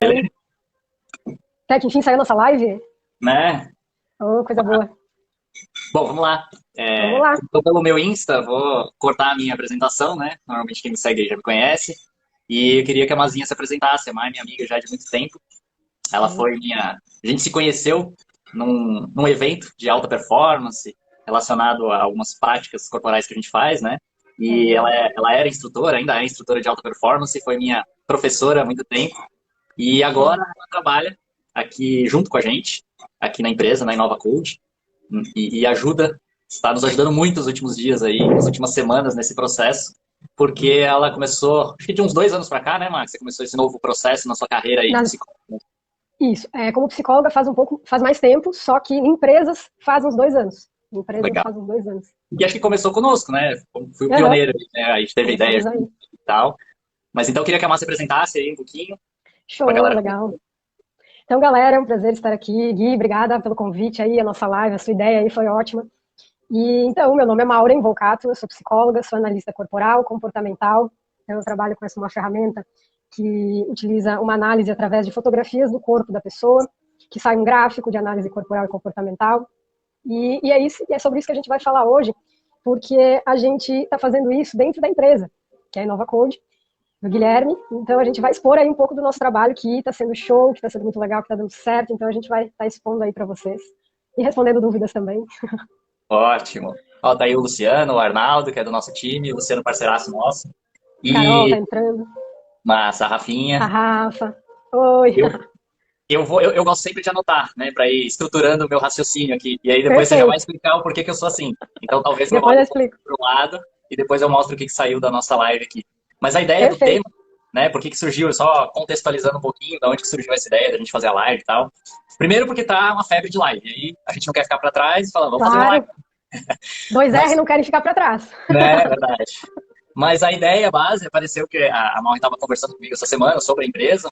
Beleza? Até que enfim saiu nossa live. Né? Oh, coisa boa. Bom, vamos lá. Vamos lá. Tô pelo meu Insta, vou cortar a minha apresentação, né? Normalmente quem me segue aí já me conhece. E eu queria que a Mazinha se apresentasse. A Má é minha amiga já de muito tempo. Ela foi minha. A gente se conheceu num evento de alta performance relacionado a algumas práticas corporais que a gente faz, né? E Uhum. ela era instrutora, ainda é instrutora de alta performance, foi minha professora há muito tempo. E agora Show. ela trabalha aqui junto com a gente, aqui na empresa, na Inova Code, e ajuda, está nos ajudando muito nos últimos dias aí, nas últimas semanas nesse processo, porque ela começou, acho que de uns 2 anos para cá, né, Max? Você começou esse novo processo na sua carreira aí de Na- psicólogo. Isso. Como psicóloga faz mais tempo, só que em empresas faz uns 2 anos. Em empresas Legal. faz uns 2 anos. E acho que começou conosco, né? Fui o Aham. pioneiro, né? A gente teve a ideia Começamos aí. e tal. Mas então eu queria que a Márcia apresentasse aí um pouquinho para a Show, galera. legal. Então, galera, é um prazer estar aqui. Gui, obrigada pelo convite aí, a nossa live, a sua ideia aí foi ótima. E então, meu nome é Maureen Volcato, eu sou psicóloga, sou analista corporal, comportamental. Então, eu trabalho com uma ferramenta que utiliza uma análise através de fotografias do corpo da pessoa, que sai um gráfico de análise corporal e comportamental. E é sobre isso que a gente vai falar hoje, porque a gente está fazendo isso dentro da empresa, que é a Inova Code, do Guilherme. Então, a gente vai expor aí um pouco do nosso trabalho, que está sendo show, que está sendo muito legal, que está dando certo. Então, a gente vai estar expondo aí para vocês e respondendo dúvidas também. Ótimo. Ó, tá aí o Luciano, o Arnaldo, que é do nosso time, o Luciano parceiraço nosso. Carol tá E entrando. Massa, a A Rafinha. Rafa. Oi. Eu, eu gosto sempre de anotar, né, para ir estruturando o meu raciocínio aqui. E aí depois você já vai Perfeito. explicar o porquê que eu sou assim. Então talvez eu Depois olhe eu um pouco explico. para o lado e depois eu mostro o que saiu da nossa live aqui. Mas a ideia do tema, Perfeito. né, por que surgiu, só contextualizando um pouquinho de onde que surgiu essa ideia da gente fazer a live e tal. Primeiro porque tá uma febre de live. E aí a gente não quer ficar para trás e falar, vamos fazer uma live. Claro. Dois R Mas, não querem ficar para trás. né, é verdade. Mas a ideia base apareceu que a Maureen estava conversando comigo essa semana sobre a empresa,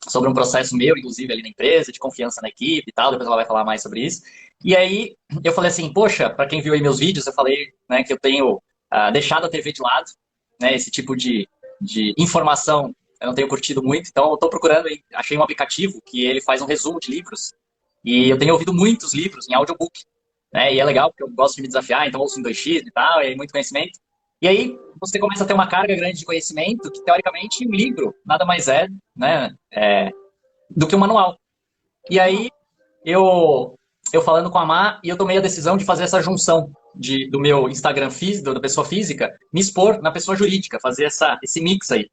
sobre um processo meu, inclusive, ali na empresa, de confiança na equipe e tal, depois ela vai falar mais sobre isso. E aí eu falei assim, poxa, para quem viu aí meus vídeos, eu falei, né, que eu tenho deixado a TV de lado, né, esse tipo de informação eu não tenho curtido muito, então eu estou procurando, achei um aplicativo que ele faz um resumo de livros, e eu tenho ouvido muitos livros em audiobook, né, e é legal porque eu gosto de me desafiar, então eu ouço em 2x e tal, e aí muito conhecimento. E aí você começa a ter uma carga grande de conhecimento que, teoricamente, um livro nada mais é, né, do que um manual. E aí eu falando com a Má e eu tomei a decisão de fazer essa junção do meu Instagram físico, da pessoa física, me expor na pessoa jurídica, fazer esse mix aí.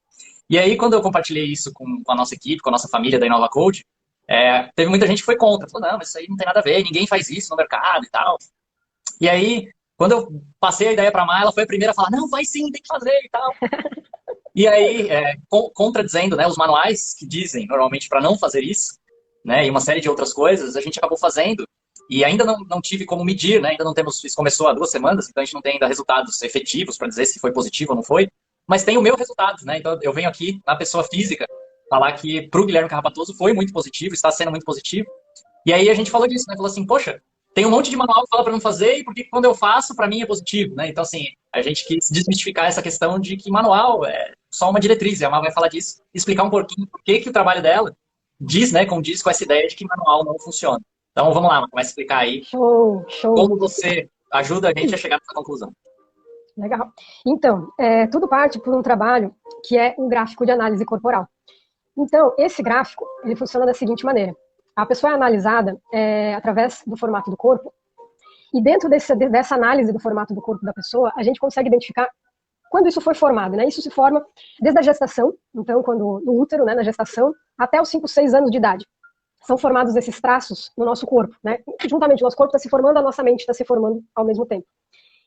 E aí, quando eu compartilhei isso com a nossa equipe, com a nossa família da Inova Code, teve muita gente que foi contra. Falou, não, mas isso aí não tem nada a ver, ninguém faz isso no mercado e tal. E aí, quando eu passei a ideia para a Má, ela foi a primeira a falar, não, vai sim, tem que fazer e tal. E aí, contradizendo, né, os manuais que dizem normalmente para não fazer isso, né, e uma série de outras coisas, a gente acabou fazendo. E ainda não tive como medir, né, ainda não temos, isso começou há 2 semanas, então a gente não tem ainda resultados efetivos para dizer se foi positivo ou não foi, mas tem o meu resultado, né, então eu venho aqui na pessoa física falar que para o Guilherme Carrapatoso foi muito positivo, está sendo muito positivo. E aí a gente falou disso, né, falou assim, poxa, tem um monte de manual que fala para não fazer e porque quando eu faço, para mim é positivo, né? Então, assim, a gente quis desmistificar essa questão de que manual é só uma diretriz, e a Má vai falar disso, explicar um pouquinho por que o trabalho dela diz, né, condiz com essa ideia de que manual não funciona. Então, vamos lá, começa a explicar aí Show, show. como você ajuda a gente a chegar nessa conclusão. Legal. Então, tudo parte por um trabalho que é um gráfico de análise corporal. Então, esse gráfico, ele funciona da seguinte maneira. A pessoa é analisada através do formato do corpo, e dentro dessa análise do formato do corpo da pessoa, a gente consegue identificar quando isso foi formado, né? Isso se forma desde a gestação, então, quando no útero, né, na gestação, até os 5, 6 anos de idade. São formados esses traços no nosso corpo, né? Juntamente, o nosso corpo está se formando, a nossa mente está se formando ao mesmo tempo.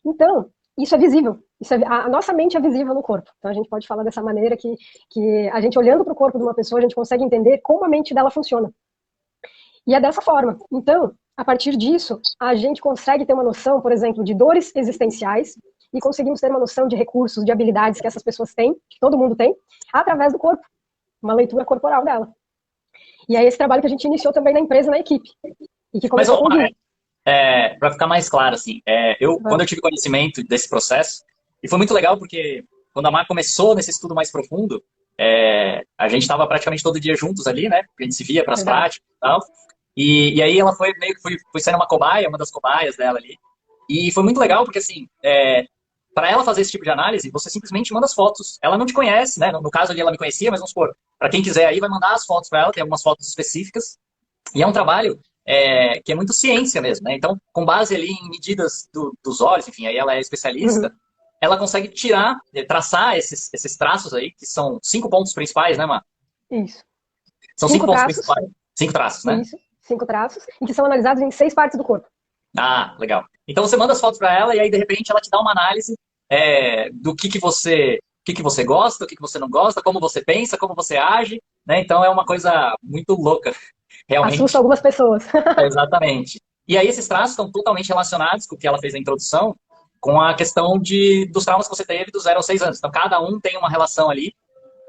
Então, isso é visível. A nossa mente é visível no corpo. Então, a gente pode falar dessa maneira que a gente, olhando para o corpo de uma pessoa, a gente consegue entender como a mente dela funciona. E é dessa forma. Então, a partir disso, a gente consegue ter uma noção, por exemplo, de dores existenciais e conseguimos ter uma noção de recursos, de habilidades que essas pessoas têm, que todo mundo tem, através do corpo, uma leitura corporal dela. E é esse trabalho que a gente iniciou também na empresa, na equipe, e que Mas, começou com o Gui. para ficar mais claro, assim, quando eu tive conhecimento desse processo, e foi muito legal porque quando a Má começou nesse estudo mais profundo, A gente estava praticamente todo dia juntos ali, né? Porque a gente se via para as Verdade. práticas e tal. E aí ela foi meio que foi sendo uma cobaia, uma das cobaias dela ali. E foi muito legal, porque assim, para ela fazer esse tipo de análise, você simplesmente manda as fotos. Ela não te conhece, né? No caso ali ela me conhecia, mas vamos supor, para quem quiser aí, vai mandar as fotos para ela, tem algumas fotos específicas. E é um trabalho que é muito ciência mesmo, né? Então, com base ali em medidas dos olhos, enfim, aí ela é especialista, Uhum. ela consegue tirar, traçar esses traços aí, que são 5 pontos principais, né, Mar? Isso. São cinco Cinco pontos traços, principais. 5 traços, né? isso, 5 traços, e que são analisados em 6 partes do corpo. Ah, legal. Então você manda as fotos para ela e aí de repente ela te dá uma análise do que você gosta, o que você não gosta, como você pensa, como você age, né? Então é uma coisa muito louca, Assusta realmente. algumas pessoas. Exatamente. E aí esses traços estão totalmente relacionados com o que ela fez na introdução, com a questão dos traumas que você teve dos 0 aos 6 anos. Então cada um tem uma relação ali.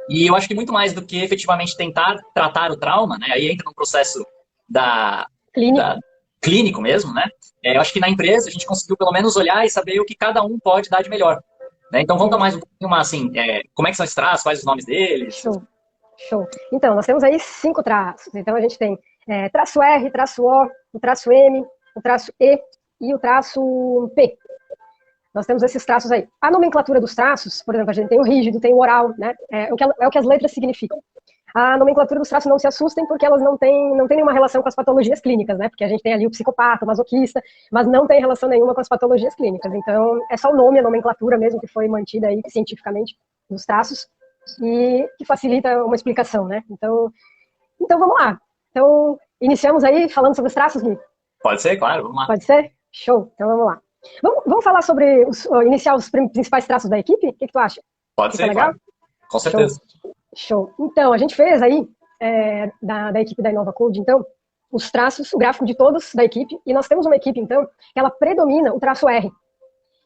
E eu acho que muito mais do que efetivamente tentar tratar o trauma, né? Aí entra no processo da, Clínico. da clínico mesmo, né? Eu acho que na empresa a gente conseguiu pelo menos olhar e saber o que cada um pode dar de melhor. Né? Então vamos dar mais Isso. um pouquinho mais assim, como é que são esses traços, quais os nomes deles? Show. Show. Então, nós temos aí 5 traços. Então, a gente tem traço R, traço O, o traço M, o traço E e o traço P. Nós temos esses traços aí. A nomenclatura dos traços, por exemplo, a gente tem o rígido, tem o oral, né? É o que as letras significam. A nomenclatura dos traços não se assustem porque elas não têm nenhuma relação com as patologias clínicas, né? Porque a gente tem ali o psicopata, o masoquista, mas não tem relação nenhuma com as patologias clínicas. Então, é só o nome, a nomenclatura mesmo que foi mantida aí cientificamente dos traços e que facilita uma explicação, né? Então vamos lá. Então, iniciamos aí falando sobre os traços, Gui? Pode ser, claro, vamos lá. Pode ser? Show. Então vamos lá. Vamos falar sobre iniciar os principais traços da equipe? O que tu acha? Pode Fica ser, legal? claro. Com Show. certeza. Show. Então, a gente fez aí, da equipe da Inova Code, então, os traços, o gráfico de todos da equipe, e nós temos uma equipe, então, que ela predomina o traço R.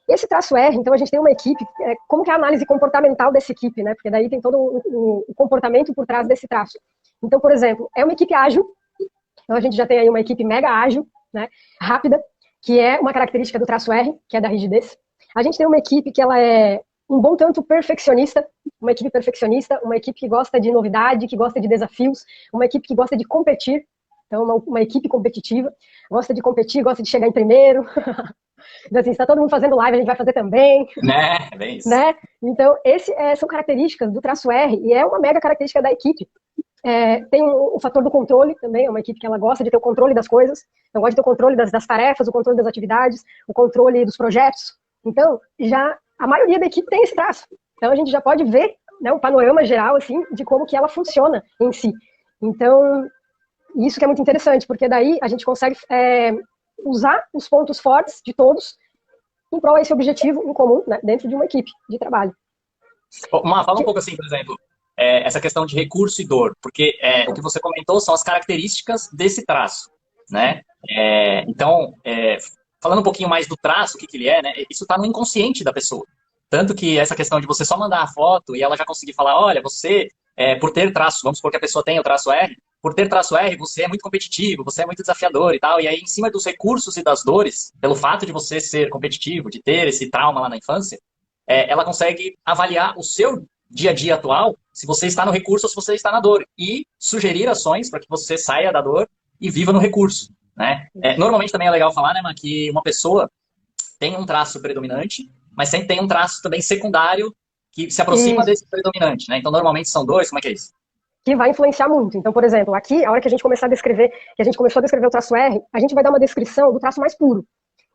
Esse traço R, então, a gente tem uma equipe, como que é a análise comportamental dessa equipe, né? Porque daí tem todo o comportamento por trás desse traço. Então, por exemplo, é uma equipe ágil, então a gente já tem aí uma equipe mega ágil, né? Rápida, que é uma característica do traço R, que é da rigidez. A gente tem uma equipe que ela é um bom tanto perfeccionista, uma equipe que gosta de novidade, que gosta de desafios, uma equipe que gosta de competir, então uma equipe competitiva, gosta de competir, gosta de chegar em primeiro, então, assim, está todo mundo fazendo live, a gente vai fazer também, Né? É bem isso. né? Então, são características do traço R, e é uma mega característica da equipe. Tem o fator do controle também, é uma equipe que ela gosta de ter o controle das coisas, então gosta de ter o controle das tarefas, o controle das atividades, o controle dos projetos. Então, já a maioria da equipe tem esse traço. Então, a gente já pode ver, né, um panorama geral, assim, de como que ela funciona em si. Então, isso que é muito interessante, porque daí a gente consegue usar os pontos fortes de todos em prol desse objetivo em comum, né, dentro de uma equipe de trabalho. Fala um pouco assim, por exemplo, essa questão de recurso e dor, porque o que você comentou são as características desse traço, né? Então, falando um pouquinho mais do traço, o que ele é, né? Isso está no inconsciente da pessoa. Tanto que essa questão de você só mandar a foto e ela já conseguir falar, olha, você, por ter traço, vamos supor que a pessoa tenha o traço R, por ter traço R, você é muito competitivo, você é muito desafiador e tal. E aí, em cima dos recursos e das dores, pelo fato de você ser competitivo, de ter esse trauma lá na infância, ela consegue avaliar o seu dia a dia atual, se você está no recurso ou se você está na dor, e sugerir ações para que você saia da dor e viva no recurso. Né? Normalmente também é legal falar, né, Man, que uma pessoa tem um traço predominante, mas sempre tem um traço também secundário que se aproxima Isso. desse predominante. Né? Então, normalmente são dois, como é que é isso? Que vai influenciar muito. Então, por exemplo, aqui, a hora que a gente começar a descrever, que a gente começou a descrever o traço R, a gente vai dar uma descrição do traço mais puro.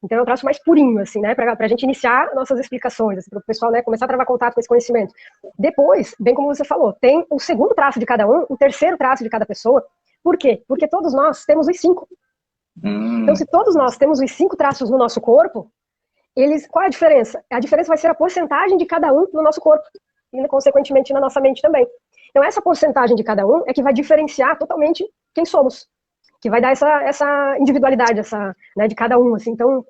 Então, é o traço mais purinho, assim, né, para a gente iniciar nossas explicações, assim, para o pessoal, né, começar a travar contato com esse conhecimento. Depois, bem como você falou, tem o segundo traço de cada um, o terceiro traço de cada pessoa. Por quê? Porque todos nós temos os 5. Então, se todos nós temos os 5 traços no nosso corpo, qual é a diferença? A diferença vai ser a porcentagem de cada um no nosso corpo e, consequentemente, na nossa mente também. Então, essa porcentagem de cada um é que vai diferenciar totalmente quem somos, que vai dar essa individualidade, né, de cada um, assim. Então,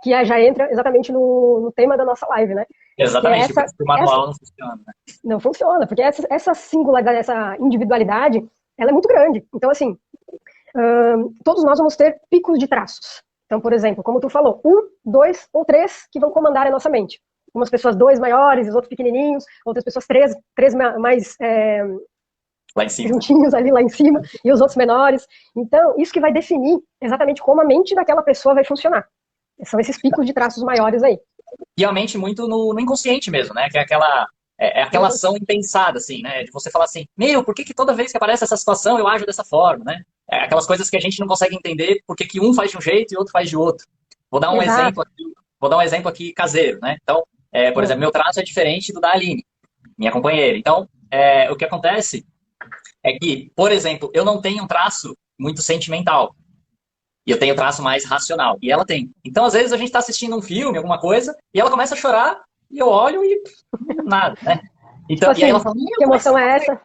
que já entra exatamente no tema da nossa live, né? Exatamente, porque o manual não funciona. Né? Não funciona, porque essa singularidade, essa individualidade, ela é muito grande. Então, assim, todos nós vamos ter picos de traços. Então, por exemplo, como tu falou, 1, 2 ou 3 que vão comandar a nossa mente. umas pessoas 2 maiores, os outros pequenininhos, outras pessoas 3 mais Lá em cima. juntinhos ali lá em cima, e os outros menores. Então, isso que vai definir exatamente como a mente daquela pessoa vai funcionar. São esses picos de traços maiores aí. E a mente muito no inconsciente mesmo, né? Que é aquela ação impensada, assim, né? De você falar assim, meu, por que que toda vez que aparece essa situação eu ajo dessa forma, né? É aquelas coisas que a gente não consegue entender porque que um faz de um jeito e outro faz de outro. Vou dar um exemplo aqui, caseiro, né? Então, por exemplo, meu traço é diferente do da Aline, minha companheira. Então, o que acontece é que, por exemplo, eu não tenho um traço muito sentimental. E eu tenho traço mais racional. E ela tem. Então, às vezes, a gente está assistindo um filme, alguma coisa, e ela começa a chorar, e eu olho e nada, né? Então, Tipo assim, e aí ela fala, que emoção é essa?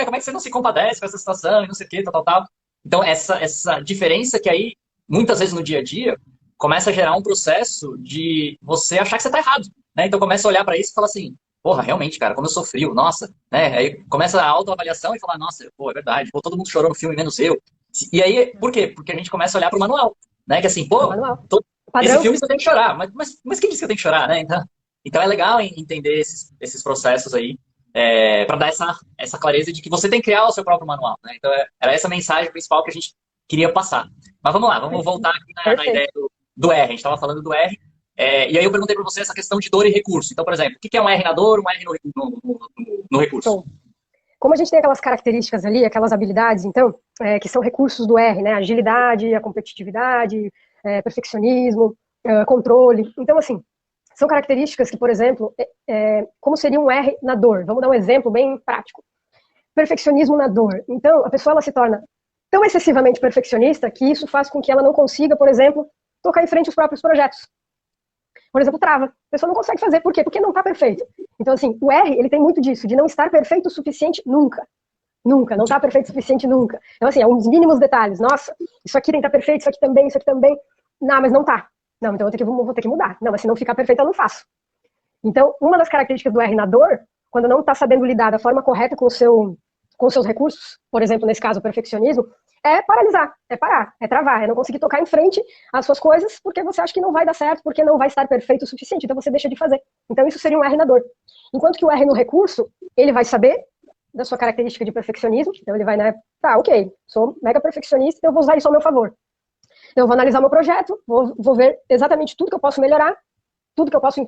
como é que você não se compadece com essa situação, e não sei o quê, tal, tal, tal. Então, essa diferença que aí, muitas vezes no dia a dia, começa a gerar um processo de você achar que você está errado, né? Então, começa a olhar para isso e fala assim, porra, realmente, cara, como eu sou frio, nossa, né? Aí começa a autoavaliação e falar, nossa, pô, é verdade, pô, todo mundo chorou no filme, menos eu. E aí, por quê? Porque a gente começa a olhar para o manual, né? Que assim, pô, Manual. esse Padrão. filme você tem que chorar, mas quem disse que eu tenho que chorar, né? Então é legal entender esses processos aí, para dar essa clareza de que você tem que criar o seu próprio manual, né? Então era essa mensagem principal que a gente queria passar. Mas vamos lá, vamos voltar aqui na ideia do R. A gente estava falando do R, e aí eu perguntei para você essa questão de dor e recurso. Então, por exemplo, o que é um R na dor, um R no recurso? Então, como a gente tem aquelas características ali, aquelas habilidades, então, que são recursos do R, né? Agilidade, a competitividade, perfeccionismo, controle. Então, assim, são características que, por exemplo, como seria um R na dor? Vamos dar um exemplo bem prático. Perfeccionismo na dor. Então, a pessoa ela se torna tão excessivamente perfeccionista que isso faz com que ela não consiga, por exemplo, tocar em frente os próprios projetos. Por exemplo, trava. A pessoa não consegue fazer. Por quê? Porque não está perfeito. Então, assim, o R, ele tem muito disso, de não estar perfeito o suficiente nunca. Nunca, não está perfeito o suficiente nunca. Então, assim, é uns mínimos detalhes. Nossa, isso aqui tem que estar perfeito, isso aqui também, isso aqui também. Não, mas não tá. Não, então vou ter que mudar. Não, mas se não ficar perfeito, eu não faço. Então, uma das características do R na dor, quando não está sabendo lidar da forma correta com os seus recursos, por exemplo, nesse caso, o perfeccionismo, é paralisar, é parar, é travar, é não conseguir tocar em frente às suas coisas porque você acha que não vai dar certo, porque não vai estar perfeito o suficiente, então você deixa de fazer. Então isso seria um R na dor. Enquanto que o R no recurso, ele vai saber da sua característica de perfeccionismo, então ele vai, né, tá, ok, sou mega perfeccionista, então eu vou usar isso ao meu favor. Então eu vou analisar meu projeto, vou ver exatamente tudo que eu posso melhorar, tudo que eu posso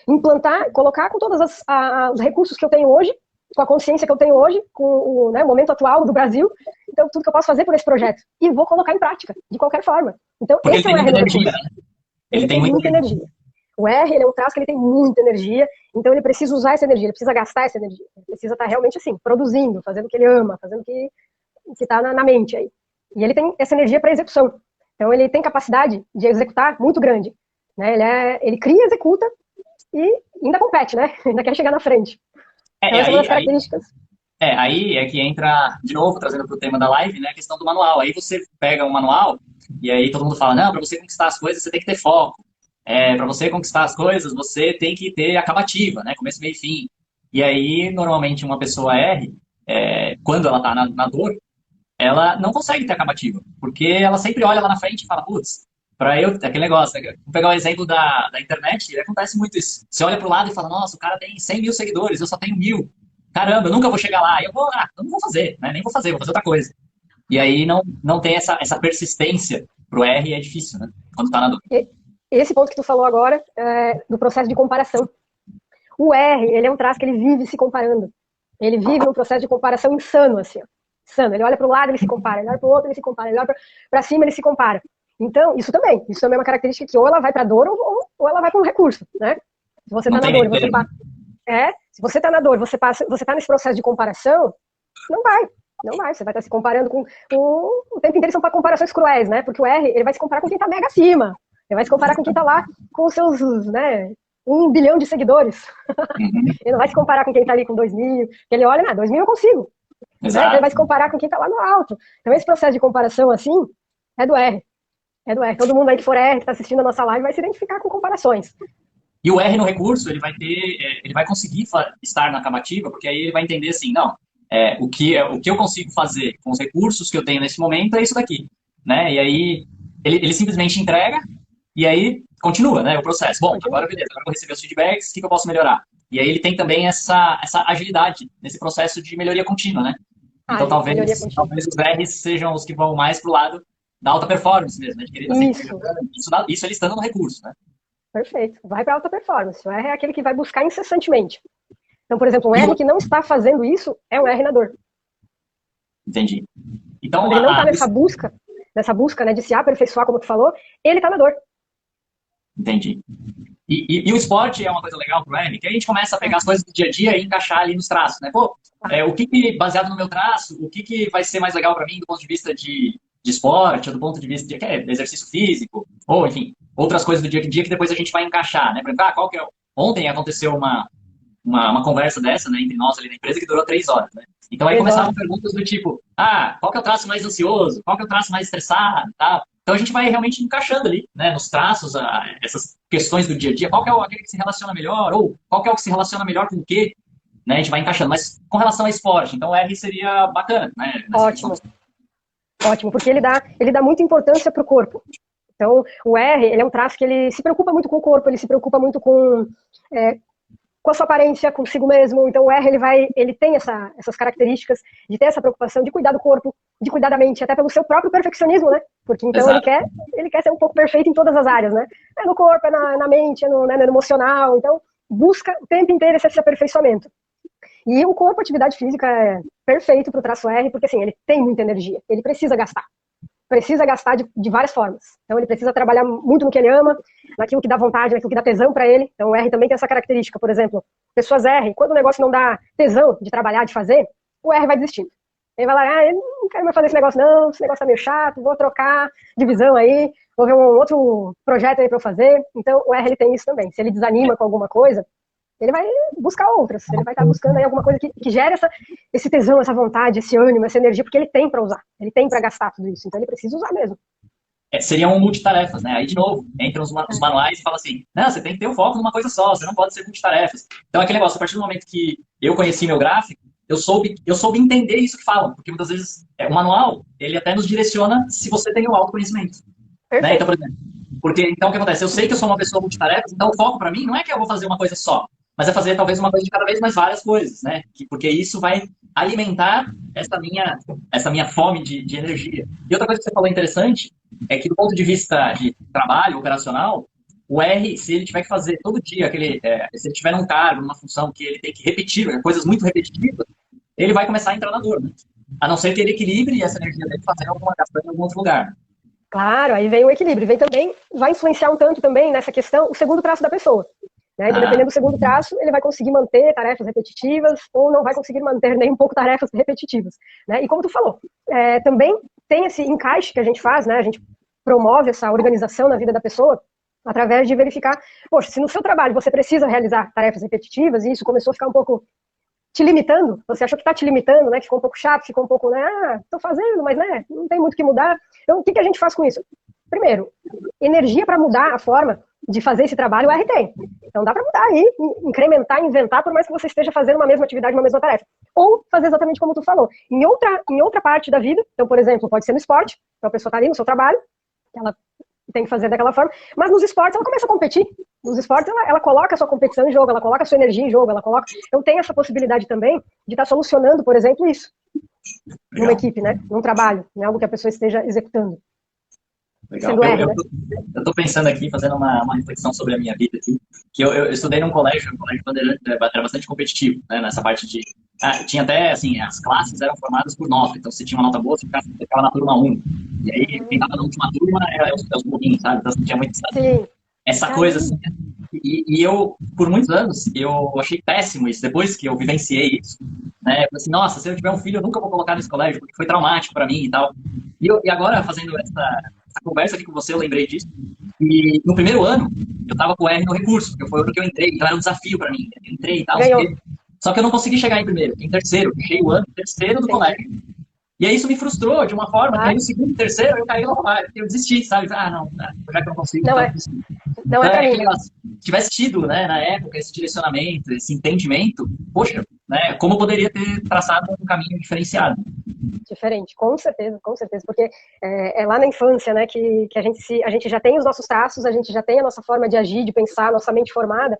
implantar, colocar com todos os recursos que eu tenho hoje, com a consciência que eu tenho hoje, com o momento atual do Brasil, então tudo que eu posso fazer por esse projeto. E vou colocar em prática, de qualquer forma. Então, porque esse é o R no recurso. Né? Ele tem muita energia. O R, ele é um traço que ele tem muita energia, então ele precisa usar essa energia, ele precisa gastar essa energia. Ele precisa estar realmente assim, produzindo, fazendo o que ele ama, fazendo o que está na mente aí. E ele tem essa energia para execução. Então, ele tem capacidade de executar muito grande. Né? Ele cria, executa e ainda compete, né? Ainda quer chegar na frente. Então, essa é uma das características. Aí é que entra, de novo, trazendo para o tema da live, né, a questão do manual. Aí você pega um manual e aí todo mundo fala, não, para você conquistar as coisas, você tem que ter foco. Para você conquistar as coisas, você tem que ter acabativa, né, começo, meio e fim. E aí, normalmente, uma pessoa R, quando ela está na dor, ela não consegue ter acabativa, porque ela sempre olha lá na frente e fala, putz, para eu, aquele negócio, né? Vou pegar o exemplo da internet, acontece muito isso. Você olha para o lado e fala, nossa, o cara tem 100 mil seguidores, eu só tenho 1.000. Caramba, eu nunca vou chegar lá. Eu não vou fazer, né? Nem vou fazer, vou fazer outra coisa. E aí não tem essa persistência pro R, é difícil, né? Quando tá na dúvida. Esse ponto que tu falou agora, do processo de comparação. O R, ele é um traço que ele vive se comparando. Ele vive num processo de comparação insano, assim, ó. Insano. Ele olha para o lado, ele se compara. Ele olha para o outro, ele se compara. Ele olha para cima, ele se compara. Então, isso também é uma característica que ou ela vai para a dor ou ela vai para um recurso, né? Se você está na dor, você se você está na dor, você está nesse processo de comparação, não vai. Você vai estar se comparando com o tempo inteiro são para comparações cruéis, né? Porque o R, ele vai se comparar com quem está mega acima. Ele vai se comparar com quem está lá com os seus, né, 1 bilhão de seguidores. Ele não vai se comparar com quem está ali com 2.000. Ele olha, 2.000 eu consigo. Né? Ele vai se comparar com quem está lá no alto. Então, esse processo de comparação, assim, é do R. Todo mundo aí que for R, que está assistindo a nossa live, vai se identificar com comparações. E o R no recurso, ele vai conseguir estar na acabativa, porque aí ele vai entender assim, não, o que eu consigo fazer com os recursos que eu tenho nesse momento é isso daqui, né? E aí ele simplesmente entrega E aí, continua, né, o processo. Bom, agora beleza, agora eu vou receber os feedbacks, o que que eu posso melhorar? E aí ele tem também essa agilidade nesse processo de melhoria contínua, né? Então Melhoria talvez, contínua. talvez os R's sejam os que vão mais pro lado da alta performance mesmo, né? De querer estar sempre Isso, melhorando. Isso ele estando no recurso, né? perfeito. Vai para alta performance. O R é aquele que vai buscar incessantemente. Então, por exemplo, um E R que não está fazendo isso é um R na dor. entendi. Então, Quando ele não está nessa busca, né, de se aperfeiçoar, como tu falou, ele está na dor. entendi. E o esporte é uma coisa legal pro R, que a gente começa a pegar as coisas do dia a dia e encaixar ali nos traços, né? Pô, o que que, baseado no meu traço, o que que vai ser mais legal para mim do ponto de vista de esporte, ou do ponto de vista de exercício físico, ou, enfim, outras coisas do dia a dia que depois a gente vai encaixar, né? Por exemplo, qual que é... Ontem aconteceu uma conversa dessa, né, entre nós ali na empresa que durou 3 horas, né? Então aí começavam perguntas do tipo, qual que é o traço mais ansioso? Qual que é o traço mais estressado? Tá? Então a gente vai realmente encaixando ali, né, nos traços, essas questões do dia a dia, qual que é aquele que se relaciona melhor, ou qual que é o que se relaciona melhor com o quê? Né, a gente vai encaixando. Mas com relação ao esporte, então o R seria bacana, né? Ótimo. Ótimo, porque ele dá muita importância para o corpo. Então, o R, ele é um traço que ele se preocupa muito com o corpo, ele se preocupa muito com a sua aparência, consigo mesmo. Então, o R, ele tem essas características de ter essa preocupação de cuidar do corpo, de cuidar da mente, até pelo seu próprio perfeccionismo, né? Porque, então, ele quer ser um pouco perfeito em todas as áreas, né? É no corpo, é na mente, é no emocional. Então, busca o tempo inteiro esse aperfeiçoamento. E o corpo, atividade física, é perfeito para o traço R, porque, assim, ele tem muita energia, ele precisa gastar. Precisa gastar de várias formas. Então, ele precisa trabalhar muito no que ele ama, naquilo que dá vontade, naquilo que dá tesão para ele. Então, o R também tem essa característica. Por exemplo, pessoas R, quando o negócio não dá tesão de trabalhar, de fazer, o R vai desistindo. Ele vai lá, eu não quero mais fazer esse negócio não, esse negócio tá meio chato, vou trocar de visão aí, vou ver um outro projeto aí para eu fazer. Então, o R, ele tem isso também. Se ele desanima com alguma coisa, ele vai buscar outras. Ele vai estar buscando aí alguma coisa que gere esse tesão, essa vontade, esse ânimo, essa energia, porque ele tem para usar, ele tem para gastar tudo isso. Então ele precisa usar mesmo. Seria um multitarefas, né? Aí, de novo, entram os manuais e fala assim, não, você tem que ter o foco numa coisa só, você não pode ser multitarefas. Então, aquele negócio, a partir do momento que eu conheci meu gráfico, eu soube entender isso que falam, porque muitas vezes o manual, ele até nos direciona se você tem o autoconhecimento. Né? Então, por exemplo, então o que acontece? Eu sei que eu sou uma pessoa multitarefas, então o foco para mim não é que eu vou fazer uma coisa só, mas é fazer talvez uma coisa de cada vez mais várias coisas, né? Porque isso vai alimentar essa minha fome de energia. E outra coisa que você falou interessante é que do ponto de vista de trabalho operacional, o R, se ele tiver que fazer todo dia, se ele tiver num cargo, numa função que ele tem que repetir, coisas muito repetitivas, ele vai começar a entrar na dor, né? A não ser que ele equilibre essa energia dele fazendo gastando em algum outro lugar. Claro, aí vem o equilíbrio. Vai influenciar um tanto também nessa questão o segundo traço da pessoa. Né? Então, dependendo do segundo traço, ele vai conseguir manter tarefas repetitivas ou não vai conseguir manter nem um pouco tarefas repetitivas. Né? E como tu falou, também tem esse encaixe que a gente faz, né? A gente promove essa organização na vida da pessoa através de verificar, poxa, se no seu trabalho você precisa realizar tarefas repetitivas e isso começou a ficar um pouco te limitando, você achou que está te limitando, né? Que ficou um pouco chato, ficou um pouco, né? Tô fazendo, mas né? Não tem muito o que mudar. Então, o que a gente faz com isso? Primeiro, energia para mudar a forma de fazer esse trabalho, o R tem. Então dá para mudar aí, incrementar, inventar, por mais que você esteja fazendo uma mesma atividade, uma mesma tarefa. Ou fazer exatamente como tu falou. Em outra parte da vida, então, por exemplo, pode ser no esporte, então a pessoa está ali no seu trabalho, ela tem que fazer daquela forma, mas nos esportes ela começa a competir. Nos esportes ela coloca a sua competição em jogo, ela coloca a sua energia em jogo, então tem essa possibilidade também de estar solucionando, por exemplo, isso. Legal. Numa equipe, né? Num trabalho, né? Algo que a pessoa esteja executando. Legal. Eu tô pensando aqui, fazendo uma reflexão sobre a minha vida aqui, que eu estudei num colégio Bandeirante, era bastante competitivo, né, nessa parte de... tinha até, assim, as classes eram formadas por nota, então se tinha uma nota boa, você ficava na turma 1. E aí, quem tava na última turma era os burrinhos, sabe? Então, tinha muito essa coisa, assim. E eu, por muitos anos, eu achei péssimo isso, depois que eu vivenciei isso, né? Eu falei assim, nossa, se eu tiver um filho, eu nunca vou colocar nesse colégio, porque foi traumático para mim e tal. E agora, fazendo essa conversa aqui com você, eu lembrei disso. E no primeiro ano, eu tava com o R no recurso, porque foi o ano que eu entrei, então era um desafio para mim. Eu entrei e tal. Só que eu não consegui chegar em primeiro, em terceiro. Fechei o ano terceiro do colégio. E aí isso me frustrou de uma forma que aí no segundo e terceiro eu caí lá no mar. Eu desisti, sabe? Não, já que eu não consigo. Não é pra mim. Se tivesse tido, né, na época, esse direcionamento, esse entendimento, poxa, né, como poderia ter traçado um caminho diferenciado. Diferente, com certeza, porque é lá na infância, né, que a gente já tem os nossos traços, a gente já tem a nossa forma de agir, de pensar, nossa mente formada,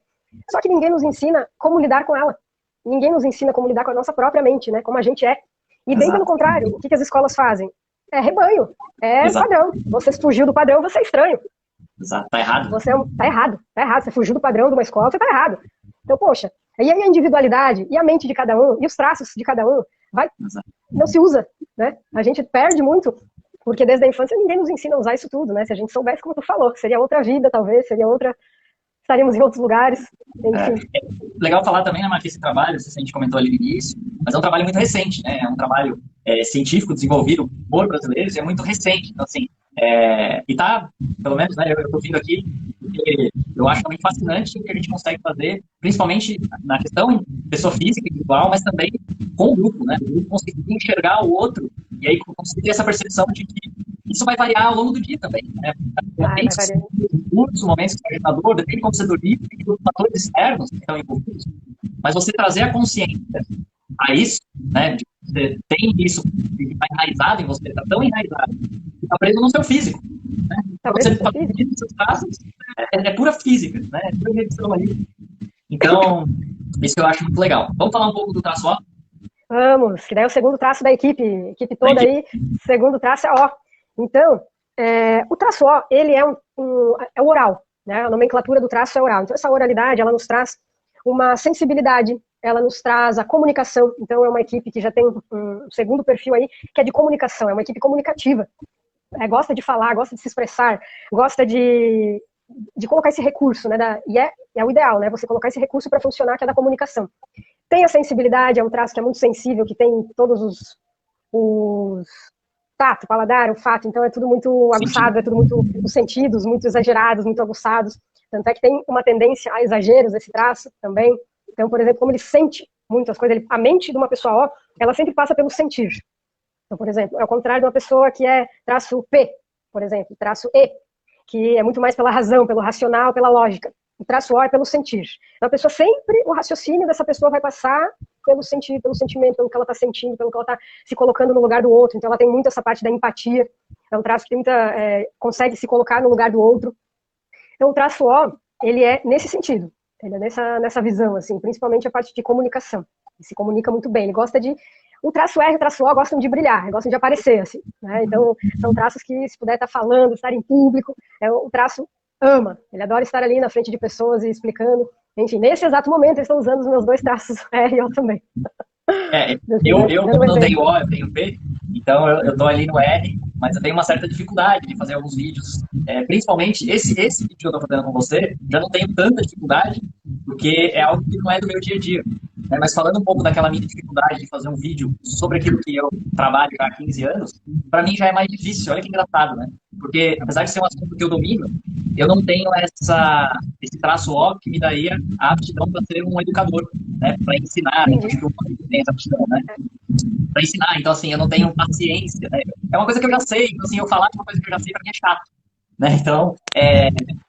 só que ninguém nos ensina como lidar com ela. Ninguém nos ensina como lidar com a nossa própria mente, né, como a gente é. E bem pelo contrário, o que as escolas fazem? É rebanho, é padrão. Você fugiu do padrão, você é estranho. Exato, tá errado. Tá errado. Você fugiu do padrão de uma escola, você tá errado. Então, poxa, e aí a individualidade, e a mente de cada um, e os traços de cada um, não se usa, né? A gente perde muito, porque desde a infância ninguém nos ensina a usar isso tudo, né? Se a gente soubesse, como tu falou, seria outra vida, talvez, estaríamos em outros lugares, enfim. É legal falar também, né, que esse trabalho, não sei se a gente comentou ali no início, mas é um trabalho muito recente, né? É um trabalho científico desenvolvido por brasileiros e é muito recente. Então, assim, e tá, pelo menos, né, eu tô vindo aqui porque eu acho também fascinante o que a gente consegue fazer, principalmente na questão em pessoa física, individual, mas também com o grupo, né? O grupo conseguir enxergar o outro e aí conseguir ter essa percepção de que isso vai variar ao longo do dia também, né? Muitos momentos que você está agitador, depende de como você dormir, tem fatores externos que estão envolvidos, mas você trazer a consciência a isso, né? De você tem isso que está enraizado em você, está tão enraizado, que está preso no seu físico, né? Quando você está fazendo seus traços, é pura física, né? É pura medição ali. Então, isso eu acho muito legal. Vamos falar um pouco do traço O? Vamos, que daí é o segundo traço da equipe toda aí, segundo traço é O. Então, o traço O, ele é é oral, né? A nomenclatura do traço é oral. Então, essa oralidade, ela nos traz uma sensibilidade, ela nos traz a comunicação. Então, é uma equipe que já tem um segundo perfil aí, que é de comunicação, é uma equipe comunicativa. Gosta de falar, gosta de se expressar, gosta de colocar esse recurso, né? E é o ideal, né? Você colocar esse recurso para funcionar, que é da comunicação. Tem a sensibilidade, é um traço que é muito sensível, que tem todos os tato, paladar, olfato, então é tudo muito aguçado, é tudo muito, os sentidos muito exagerados, muito aguçados, tanto é que tem uma tendência a exageros esse traço também. Então, por exemplo, como ele sente muitas coisas, a mente de uma pessoa O, ela sempre passa pelo sentir. Então, por exemplo, é o contrário de uma pessoa que é traço P, por exemplo, traço E, que é muito mais pela razão, pelo racional, pela lógica. O traço O é pelo sentir. Então, a pessoa sempre, o raciocínio dessa pessoa vai passar pelo sentir, pelo sentimento, pelo que ela está sentindo, pelo que ela está se colocando no lugar do outro. Então, ela tem muito essa parte da empatia. É um traço que tem consegue se colocar no lugar do outro. Então, o traço O, ele é nesse sentido. Ele é nessa visão, assim, principalmente a parte de comunicação. Ele se comunica muito bem. Ele gosta de... O traço R e o traço O gostam de brilhar, gostam de aparecer, assim, né? Então, são traços que, se puder estar falando, estar em público, o traço ama. Ele adora estar ali na frente de pessoas e explicando. Enfim, nesse exato momento, eu estou usando os meus dois traços R e O também. Eu como não tenho O, eu tenho P, então eu estou ali no R, mas eu tenho uma certa dificuldade de fazer alguns vídeos. Principalmente, esse vídeo que eu estou fazendo com você, já não tenho tanta dificuldade, porque é algo que não é do meu dia a dia. Mas falando um pouco daquela minha dificuldade de fazer um vídeo sobre aquilo que eu trabalho já há 15 anos, para mim já é mais difícil. Olha que engraçado, né? Porque, apesar de ser um assunto que eu domino, eu não tenho esse traço óbvio que me daria a aptidão para ser um educador, né? Para ensinar, acho que o tem essa aptidão, né? Para ensinar. Então, assim, eu não tenho paciência, né? É uma coisa que eu já sei. Então, assim, eu falar de uma coisa que eu já sei, para mim é chato. Né? Então,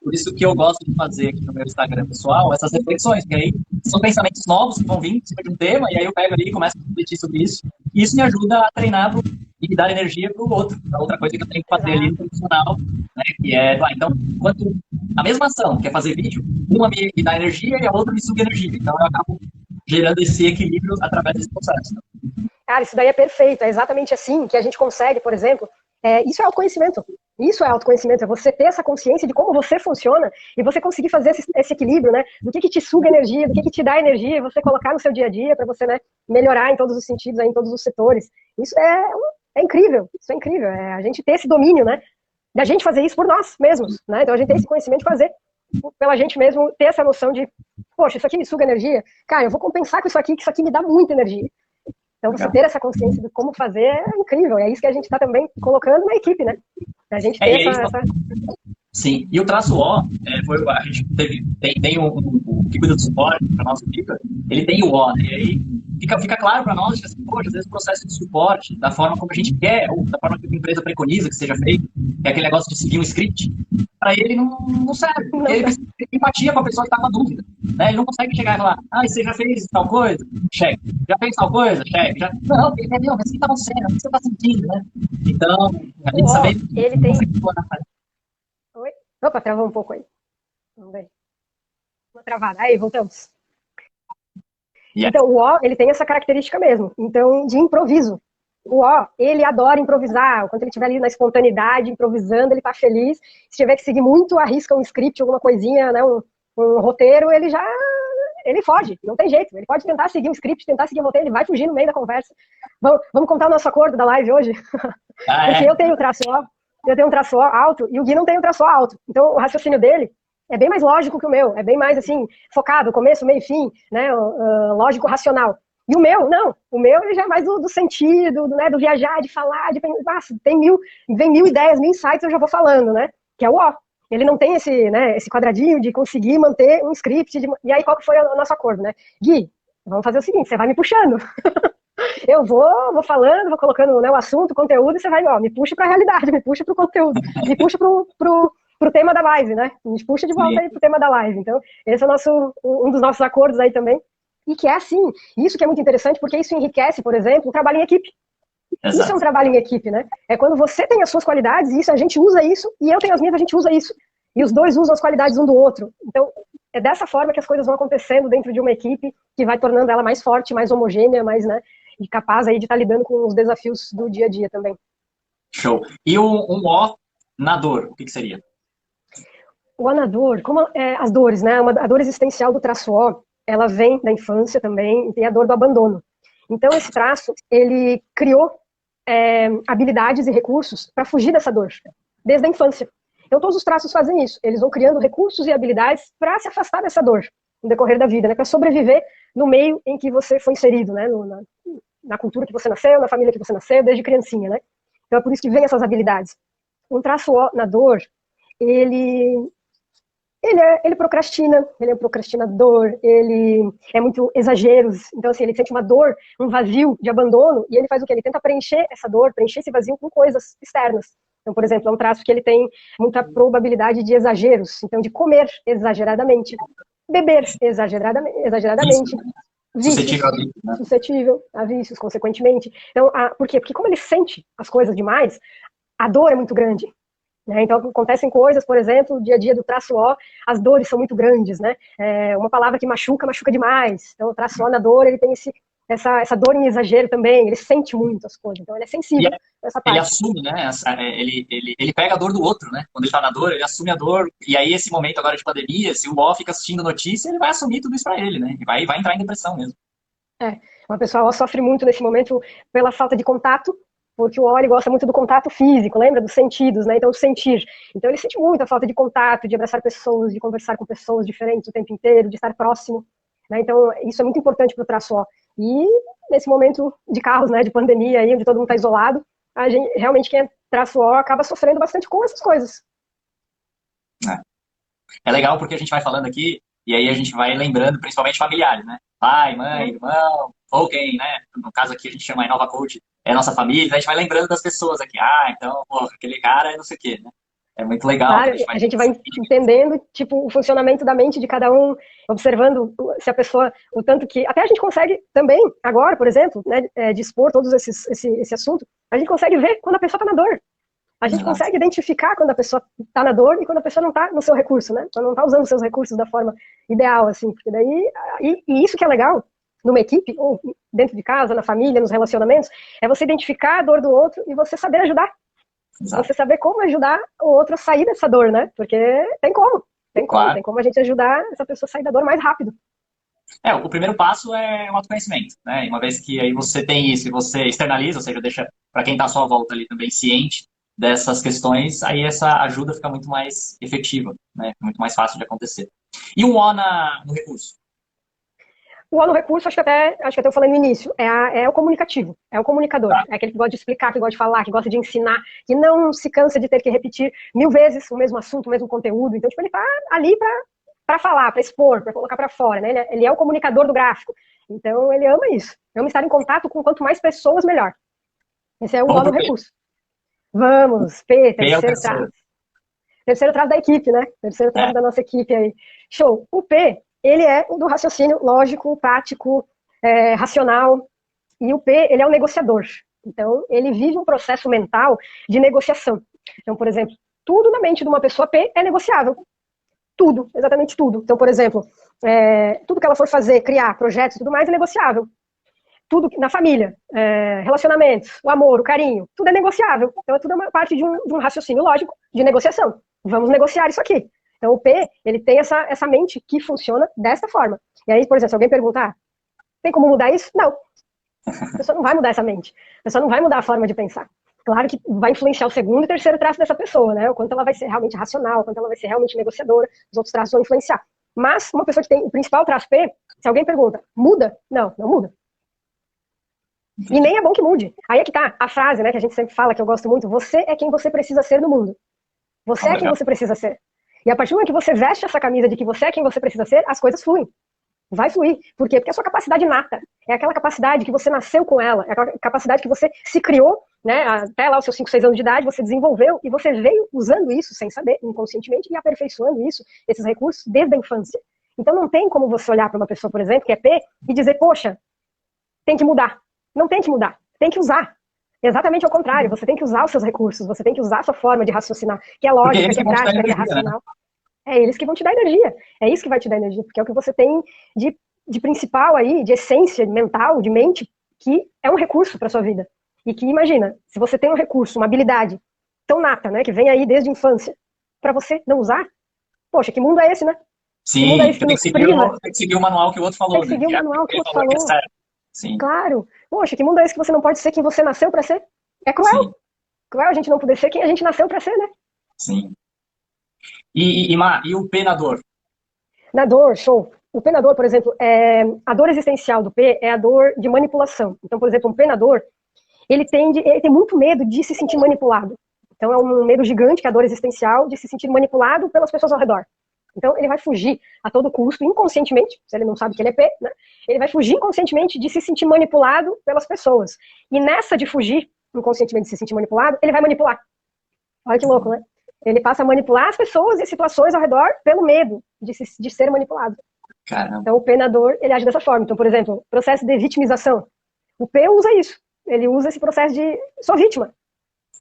por isso que eu gosto de fazer aqui no meu Instagram pessoal essas reflexões, porque aí são pensamentos novos que vão vir sobre um tema, e aí eu pego ali e começo a refletir sobre isso, e isso me ajuda a treinar e dar energia para o outro, a outra coisa que eu tenho que fazer ali no profissional, né? Que então, enquanto a mesma ação, que é fazer vídeo, uma me dá energia e a outra me suga energia, então eu acabo gerando esse equilíbrio através desse processo. Cara, isso daí é perfeito, é exatamente assim que a gente consegue, por exemplo, isso é autoconhecimento. Isso é autoconhecimento, é você ter essa consciência de como você funciona e você conseguir fazer esse equilíbrio, né? Do que te suga energia, do que te dá energia, você colocar no seu dia a dia para você, né, melhorar em todos os sentidos, em todos os setores. Isso é incrível, isso é incrível. A gente ter esse domínio, né? Da gente fazer isso por nós mesmos, né? Então a gente tem esse conhecimento de fazer pela gente mesmo, ter essa noção de, poxa, isso aqui me suga energia, cara, eu vou compensar com isso aqui, que isso aqui me dá muita energia. Então, você ter essa consciência de como fazer é incrível. É isso que a gente está também colocando na equipe, né? A gente ter essa... Sim, e o traço O, a gente tem o que cuida do suporte, para a nossa equipe, ele tem o O, né? E aí fica claro para nós que, assim, poxa, às vezes o processo de suporte, da forma como a gente quer, ou da forma que a empresa preconiza que seja feito, que é aquele negócio de seguir um script, para ele não serve. Porque Não ele sei. precisa ter empatia com a pessoa que está com a dúvida. Né? Ele não consegue chegar e falar, você já fez tal coisa? Cheque. Já fez tal coisa? Cheque. Já... Não, entendeu? Mas o que está acontecendo? O que você está sentindo? Né? Então, a O gente O, saber ele como tem... você explorar. Oi? Opa, travou um pouco aí. Vamos ver. Uma travada. Aí, voltamos. Yeah. Então, o O, ele tem essa característica mesmo. Então, de improviso. O O, ele adora improvisar. Quando ele estiver ali na espontaneidade, improvisando, ele tá feliz. Se tiver que seguir muito, arrisca um script, alguma coisinha, né, um roteiro, ele foge, não tem jeito. Ele pode tentar seguir um script, tentar seguir um roteiro, ele vai fugir no meio da conversa. Vamos contar o nosso acordo da live hoje? Porque eu tenho um traço O alto e o Gui não tem um traço O alto. Então, o raciocínio dele é bem mais lógico que o meu, é bem mais, assim, focado, começo, meio e fim, né, lógico, racional. E o meu, não. O meu ele já é mais do sentido, né, do viajar, de falar, nossa, vem mil ideias, mil insights, eu já vou falando, né? Que é o O. Ele não tem esse quadradinho de conseguir manter um script. E aí, qual que foi o nosso acordo, né? Gui, vamos fazer o seguinte, você vai me puxando. Eu vou falando, vou colocando, né, o assunto, o conteúdo, e você vai, me puxa para a realidade, me puxa para o conteúdo, me puxa pro tema da live, né? Me puxa de volta aí pro tema da live. Então, esse é um dos nossos acordos aí também. E que é assim, isso que é muito interessante, porque isso enriquece, por exemplo, o trabalho em equipe. Exato. Isso é um trabalho em equipe, né? É quando você tem as suas qualidades, e isso a gente usa isso, e eu tenho as minhas, a gente usa isso. E os dois usam as qualidades um do outro. Então, é dessa forma que as coisas vão acontecendo dentro de uma equipe, que vai tornando ela mais forte, mais homogênea, mais, né, e capaz aí de estar lidando com os desafios do dia a dia também. Show. E um O na dor, o que seria? O anador, como as dores, né? A dor existencial do traço O, ela vem da infância também, e tem a dor do abandono. Então, esse traço, ele criou habilidades e recursos para fugir dessa dor, desde a infância. Então, todos os traços fazem isso. Eles vão criando recursos e habilidades para se afastar dessa dor no decorrer da vida, né? Para sobreviver no meio em que você foi inserido, né? Na cultura que você nasceu, na família que você nasceu, desde criancinha, né? Então, é por isso que vem essas habilidades. Um traço O na dor, ele procrastina, ele é um procrastinador, ele é muito exageros, então assim, ele sente uma dor, um vazio de abandono, e ele faz o quê? Ele tenta preencher essa dor, preencher esse vazio com coisas externas. Então, por exemplo, é um traço que ele tem muita probabilidade de exageros, então de comer exageradamente, beber exageradamente, vícios, suscetível a vícios, consequentemente. Então, por quê? Porque como ele sente as coisas demais, a dor é muito grande. Então, acontecem coisas, por exemplo, o dia a dia do traço O, as dores são muito grandes, né? Uma palavra que machuca demais. Então, o traço O na dor, ele tem essa dor em exagero também, ele sente muito as coisas, então ele é sensível nessa parte. Ele assume, né? Ele pega a dor do outro, né? Quando ele tá na dor, ele assume a dor. E aí, esse momento agora de pandemia, se o O fica assistindo notícia, ele vai assumir tudo isso pra ele, né? E vai entrar em depressão mesmo. Uma pessoa O sofre muito nesse momento pela falta de contato, porque o O ele gosta muito do contato físico, lembra? Dos sentidos, né? Então, o sentir. Então, ele sente muito a falta de contato, de abraçar pessoas, de conversar com pessoas diferentes o tempo inteiro, de estar próximo. Né? Então, isso é muito importante para o traço O. E nesse momento de caos, né, de pandemia, aí, onde todo mundo está isolado, a gente, realmente, quem é traço O acaba sofrendo bastante com essas coisas. É legal porque a gente vai falando aqui, e aí a gente vai lembrando, principalmente familiares, né? Pai, mãe, irmão, ou quem, né? No caso aqui a gente chama a Nova Coach, é a nossa família, então a gente vai lembrando das pessoas aqui. Então, aquele cara é não sei o quê, né? É muito legal. Claro, a gente vai entendendo, tipo, o funcionamento da mente de cada um, observando se a pessoa, o tanto que... Até a gente consegue também, agora, por exemplo, né, dispor todos esse assunto, a gente consegue ver quando a pessoa está na dor. A gente consegue identificar quando a pessoa está na dor e quando a pessoa não está no seu recurso, né? Quando não está usando os seus recursos da forma ideal, assim. Porque daí... E isso que é legal numa equipe, ou dentro de casa, na família, nos relacionamentos, é você identificar a dor do outro e você saber ajudar. Exato. Você saber como ajudar o outro a sair dessa dor, né? Porque tem como a gente ajudar essa pessoa a sair da dor mais rápido. O primeiro passo é o autoconhecimento, né? E uma vez que aí você tem isso e você externaliza, ou seja, deixa para quem está à sua volta ali também ciente dessas questões, aí essa ajuda fica muito mais efetiva, né? Muito mais fácil de acontecer. E um O no recurso? O O no recurso, acho que até eu falei no início, é o comunicativo, é o comunicador. É aquele que gosta de explicar, que gosta de falar, que gosta de ensinar, que não se cansa de ter que repetir 1000 vezes o mesmo assunto, o mesmo conteúdo. Então, tipo, ele tá ali para falar, para expor, para colocar para fora, né? Ele é o comunicador do gráfico. Então, ele ama isso. Ama estar em contato com quanto mais pessoas, melhor. Esse é o Vamos nó do pro P. recurso. Vamos, P, P é o terceiro traço. terceiro. Terceiro traço da equipe, né? Terceiro traço É, da nossa equipe aí. Show. O P, ele é o do raciocínio lógico, prático, racional. E o P, ele é o negociador. Então, ele vive um processo mental de negociação. Então, por exemplo, tudo na mente de uma pessoa P é negociável. Tudo, exatamente tudo. Então, por exemplo, tudo que ela for fazer, criar projetos e tudo mais é negociável. Tudo na família, relacionamentos, o amor, o carinho, tudo é negociável. Então, é tudo uma parte de um raciocínio lógico de negociação. Vamos negociar isso aqui. Então, o P, ele tem essa mente que funciona desta forma. E aí, por exemplo, se alguém perguntar, tem como mudar isso? Não. A pessoa não vai mudar essa mente. A pessoa não vai mudar a forma de pensar. Claro que vai influenciar o segundo e terceiro traço dessa pessoa, né? O quanto ela vai ser realmente racional, o quanto ela vai ser realmente negociadora, os outros traços vão influenciar. Mas uma pessoa que tem o principal traço P, se alguém pergunta, muda? Não, não muda. E nem é bom que mude. Aí é que tá a frase, né, que a gente sempre fala, que eu gosto muito, você é quem você precisa ser no mundo. Você ó, é quem legal. você precisa ser. E a partir do momento que você veste essa camisa de que você é quem você precisa ser, as coisas fluem. Vai fluir. Por quê? Porque é a sua capacidade nata. É aquela capacidade que você nasceu com ela. É aquela capacidade que você se criou, né? Até lá os seus 5, 6 anos de idade, você desenvolveu e você veio usando isso sem saber, inconscientemente, e aperfeiçoando isso, esses recursos, desde a infância. Então não tem como você olhar para uma pessoa, por exemplo, que é P, e dizer, poxa, tem que mudar. Não tem que mudar. Tem que usar. Exatamente ao contrário, você tem que usar os seus recursos, você tem que usar a sua forma de raciocinar, que é Porque lógica, eles que que é vão te dar prática, que é energia, né? racional. É eles que vão te dar energia. É isso que vai te dar energia, porque é o que você tem de principal aí, de essência mental, de mente, que é um recurso para sua vida. E que, imagina, se você tem um recurso, uma habilidade tão nata, né, que vem aí desde a infância, para você não usar, poxa, que mundo é esse, né? Que mundo é Sim, esse porque que nos priva? tem que seguir o manual que o outro Tem falou, que né? seguir o Que é manual que o aquele outro valor que é falou. certo. Sim, Claro. Poxa, que mundo é esse que você não pode ser quem você nasceu para ser? É cruel. sim, Cruel a gente não poder ser quem a gente nasceu para ser, né? sim. E o penador? Na dor, show. O penador, por exemplo, a dor existencial do P é a dor de manipulação. Então, por exemplo, um penador, ele tem muito medo de se sentir manipulado. Então, é um medo gigante, que é a dor existencial, de se sentir manipulado pelas pessoas ao redor. Então, ele vai fugir a todo custo, inconscientemente, se ele não sabe que ele é P, né? Ele vai fugir inconscientemente de se sentir manipulado pelas pessoas. E nessa de fugir inconscientemente de se sentir manipulado, ele vai manipular. Olha que louco, né? Ele passa a manipular as pessoas e situações ao redor pelo medo de ser manipulado. Caramba. Então, o penador, ele age dessa forma. Então, por exemplo, processo de vitimização. O P usa isso. Ele usa esse processo de sou vítima.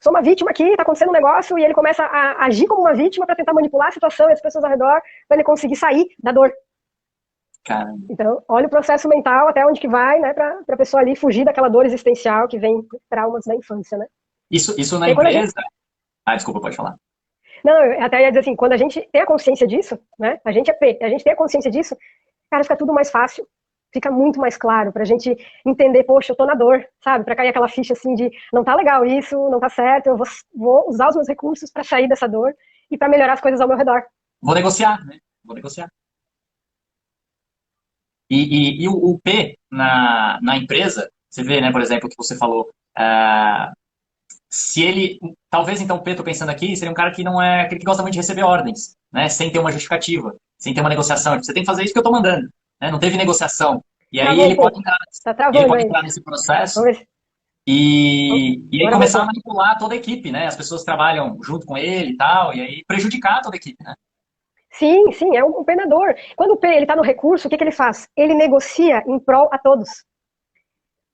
Sou uma vítima aqui, tá acontecendo um negócio, e ele começa a agir como uma vítima para tentar manipular a situação e as pessoas ao redor, para ele conseguir sair da dor. Caramba. Então, olha o processo mental até onde que vai, né, para a pessoa ali fugir daquela dor existencial que vem de traumas da infância, né? Isso na E aí, quando a gente... empresa. Ah, desculpa, pode falar. Não, eu até ia dizer assim, quando a gente tem a consciência disso, né, a gente é P, a gente tem a consciência disso, cara, fica tudo mais fácil. Fica muito mais claro pra gente entender, poxa, eu tô na dor, sabe? Pra cair aquela ficha assim de não tá legal isso, não tá certo, eu vou usar os meus recursos pra sair dessa dor e pra melhorar as coisas ao meu redor. Vou negociar, né? Vou negociar. E o P na empresa, você vê, né, por exemplo, o que você falou. Se ele. Talvez então o P, tô pensando aqui, seria um cara que não é aquele que gosta muito de receber ordens, né? Sem ter uma justificativa, sem ter uma negociação. Tipo, você tem que fazer isso que eu tô mandando. Né? Não teve negociação. E aí Travou um pouco. Tá ele travando pode ainda. entrar nesse processo. Vamos ver. E aí Agora começar a voltou. manipular toda a equipe, né? As pessoas trabalham junto com ele e tal, e aí prejudicar toda a equipe, né? Sim, sim, é um penador. Quando o P ele tá no recurso, o que ele faz? Ele negocia em prol a todos.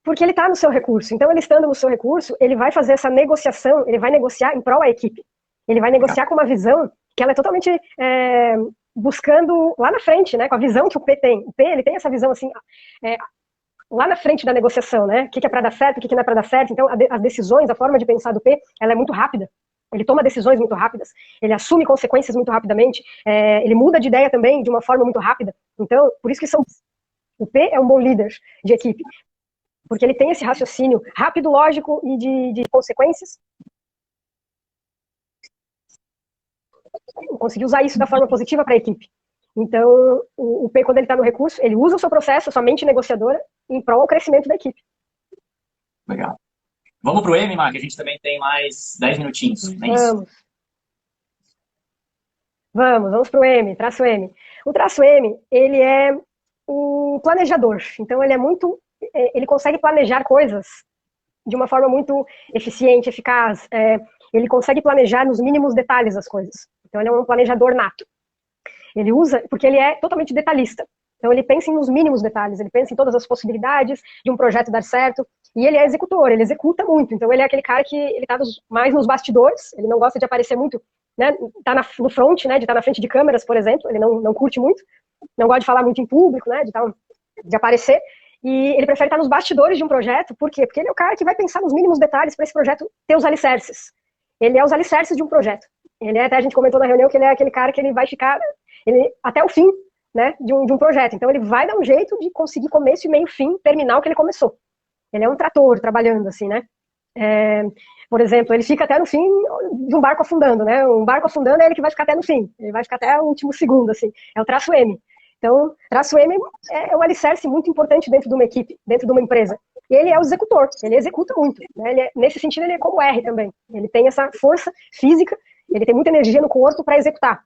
Porque ele está no seu recurso. Então, ele estando no seu recurso, ele vai fazer essa negociação, ele vai negociar em prol à equipe. Ele vai negociar com uma visão que ela é totalmente buscando lá na frente, né? Com a visão que o P tem. O P, ele tem essa visão assim, lá na frente da negociação, né? O que é para dar certo, o que não é para dar certo. Então, as decisões, a forma de pensar do P, ela é muito rápida. Ele toma decisões muito rápidas, ele assume consequências muito rapidamente, ele muda de ideia também de uma forma muito rápida. Então, por isso que o P é um bom líder de equipe. Porque ele tem esse raciocínio rápido, lógico e de consequências. Conseguir usar isso da forma positiva para a equipe. Então, o P, quando ele está no recurso, ele usa o seu processo, a sua mente negociadora, em prol ao crescimento da equipe. Legal. Vamos pro M, Mar, que a gente também tem mais 10 minutinhos, não é isso? Vamos. Vamos para o M, traço M. O traço M, ele é um planejador. Então, ele consegue planejar coisas de uma forma muito eficiente, eficaz. Ele consegue planejar nos mínimos detalhes as coisas. Então, ele é um planejador nato. Ele usa, porque ele é totalmente detalhista. Então, ele pensa nos mínimos detalhes, ele pensa em todas as possibilidades de um projeto dar certo, e ele é executor, ele executa muito. Então, ele é aquele cara que ele tá mais nos bastidores, ele não gosta de aparecer muito, né, tá no front, né, de estar na frente de câmeras, por exemplo, ele não curte muito, não gosta de falar muito em público, né, de aparecer, e ele prefere estar nos bastidores de um projeto. Por quê? Porque ele é o cara que vai pensar nos mínimos detalhes para esse projeto ter os alicerces. Ele é os alicerces de um projeto. Até a gente comentou na reunião que ele é aquele cara que ele vai ficar até o fim, né, de um projeto. Então, ele vai dar um jeito de conseguir começo e meio fim, terminar o que ele começou. Ele é um trator trabalhando, assim, né? Por exemplo, ele fica até no fim de um barco afundando, né? Um barco afundando é ele que vai ficar até no fim. Ele vai ficar até o último segundo, assim. É o traço M. Então, traço M é um alicerce muito importante dentro de uma equipe, dentro de uma empresa. E ele é o executor, ele executa muito, né? Nesse sentido, ele é como o R também. Ele tem essa força física, ele tem muita energia no corpo para executar.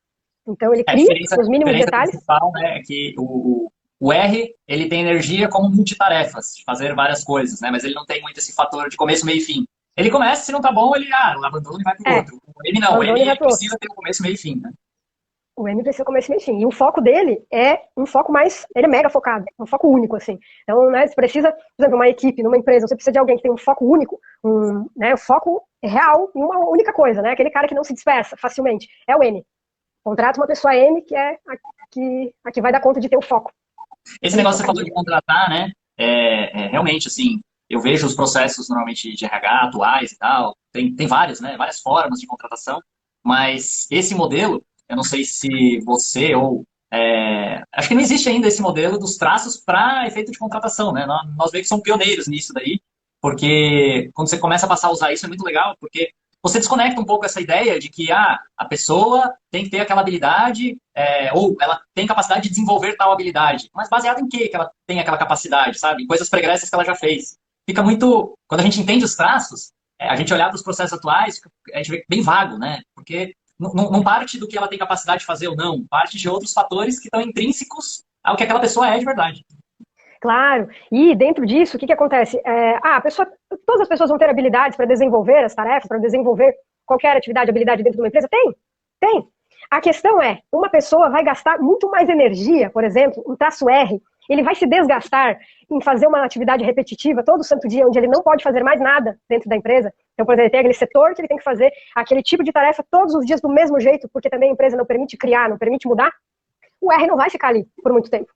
Então, ele cria os mínimos detalhes. Principal, né, é que o R, ele tem energia como multitarefas, de fazer várias coisas, né? Mas ele não tem muito esse fator de começo, meio e fim. Ele começa, se não tá bom, ele abandona e vai pro outro. O M não, o M precisa ter o começo, meio e fim, né? O M precisa começo, meio e fim. E o foco dele é um foco ele é mega focado, um foco único, assim. Então, né, você precisa, por exemplo, uma equipe, numa empresa, você precisa de alguém que tem um foco único, né, um foco real em uma única coisa, né? Aquele cara que não se dispersa facilmente. É o M. Contrata uma pessoa M que é a que vai dar conta de ter o foco. Esse negócio que você falou de contratar, né? Realmente, assim, eu vejo os processos normalmente de RH atuais e tal, tem vários, né? Várias formas de contratação, mas esse modelo, eu não sei se você ou... acho que não existe ainda esse modelo dos traços para efeito de contratação, né? Nós meio que somos pioneiros nisso daí, porque quando você começa a passar a usar isso é muito legal, porque você desconecta um pouco essa ideia de que a pessoa tem que ter aquela habilidade, ou ela tem capacidade de desenvolver tal habilidade. Mas baseado em que ela tem aquela capacidade, sabe? Em coisas pregressas que ela já fez. Fica muito... Quando a gente entende os traços, a gente olhar para os processos atuais, a gente vê bem vago, né? Porque não parte do que ela tem capacidade de fazer ou não, parte de outros fatores que estão intrínsecos ao que aquela pessoa é de verdade. Claro, e dentro disso, o que acontece? Todas as pessoas vão ter habilidades para desenvolver as tarefas, para desenvolver qualquer atividade, habilidade dentro de uma empresa? Tem. A questão é, uma pessoa vai gastar muito mais energia, por exemplo, um traço R, ele vai se desgastar em fazer uma atividade repetitiva todo santo dia, onde ele não pode fazer mais nada dentro da empresa. Então, por exemplo, ele tem aquele setor que ele tem que fazer aquele tipo de tarefa todos os dias do mesmo jeito, porque também a empresa não permite criar, não permite mudar. O R não vai ficar ali por muito tempo.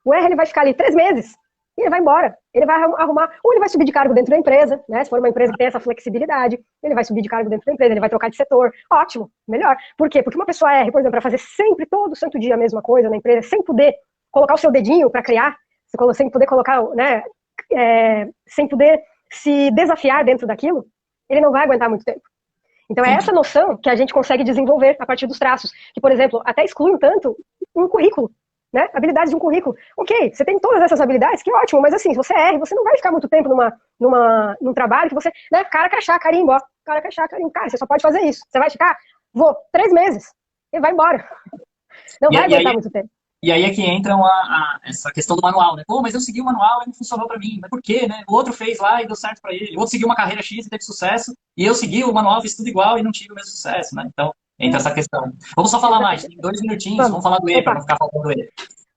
O R ele vai ficar ali 3 meses e ele vai embora. Ele vai arrumar, ou ele vai subir de cargo dentro da empresa, né? Se for uma empresa que tem essa flexibilidade, ele vai subir de cargo dentro da empresa, ele vai trocar de setor. Ótimo, melhor. Por quê? Porque uma pessoa R, por exemplo, para fazer sempre, todo santo dia a mesma coisa na empresa, sem poder colocar o seu dedinho para criar, sem poder colocar, né? Sem poder se desafiar dentro daquilo, ele não vai aguentar muito tempo. Então é essa noção que a gente consegue desenvolver a partir dos traços, que, por exemplo, até exclui um tanto um currículo. Né? Habilidades de um currículo. Ok, você tem todas essas habilidades, que ótimo, mas assim, se você erra, você não vai ficar muito tempo num trabalho que você, né, cara, crachá, carimbo, ó, cara, crachá, carimbo, cara, você só pode fazer isso. Você vai ficar, 3 meses, e vai embora. Não vai aguentar muito tempo. E aí é que entra essa questão do manual, né? Pô, mas eu segui o manual e não funcionou pra mim. Mas por quê, né? O outro fez lá e deu certo pra ele. O outro seguiu uma carreira X e teve sucesso. E eu segui o manual, fiz tudo igual e não tive o mesmo sucesso, né? Então, entra essa questão. Vamos só falar mais, tem 2 minutinhos, vamos falar do E, para não ficar faltando E.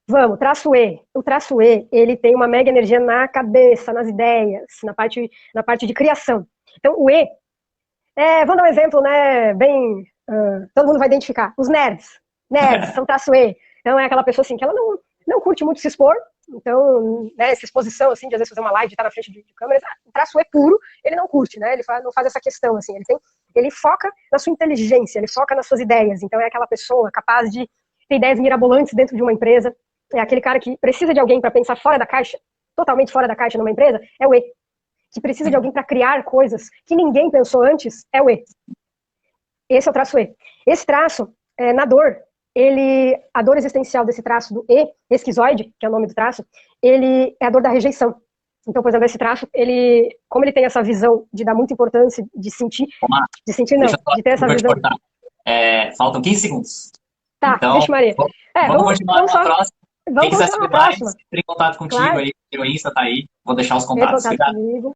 Vamos, traço E. O traço E, ele tem uma mega energia na cabeça, nas ideias, na parte de criação. Então, o E, vamos dar um exemplo, né, bem, todo mundo vai identificar. Os nerds são traço E. Então, é aquela pessoa, assim, que ela não curte muito se expor. Então, né, essa exposição, assim, de às vezes fazer uma live, de estar na frente de câmeras, o traço E puro, ele não curte, né, ele não faz essa questão, assim, ele foca na sua inteligência, ele foca nas suas ideias. Então, é aquela pessoa capaz de ter ideias mirabolantes dentro de uma empresa. É aquele cara que precisa de alguém para pensar fora da caixa, totalmente fora da caixa numa empresa, é o E. Que precisa de alguém para criar coisas que ninguém pensou antes, é o E. Esse é o traço E. Esse traço, na dor, a dor existencial desse traço do E, esquizoide, que é o nome do traço, ele é a dor da rejeição. Então, por exemplo, esse traço, como ele tem essa visão de dar muita importância, de ter essa visão. Faltam 15 segundos. Tá, então, vixe Maria. Vamos continuar na próxima. Quem Vamos quiser conversar saber na mais, próxima. entre em contato contigo Claro, aí, o Insta tá aí. Vou deixar os entre em contatos. contato Obrigado. comigo.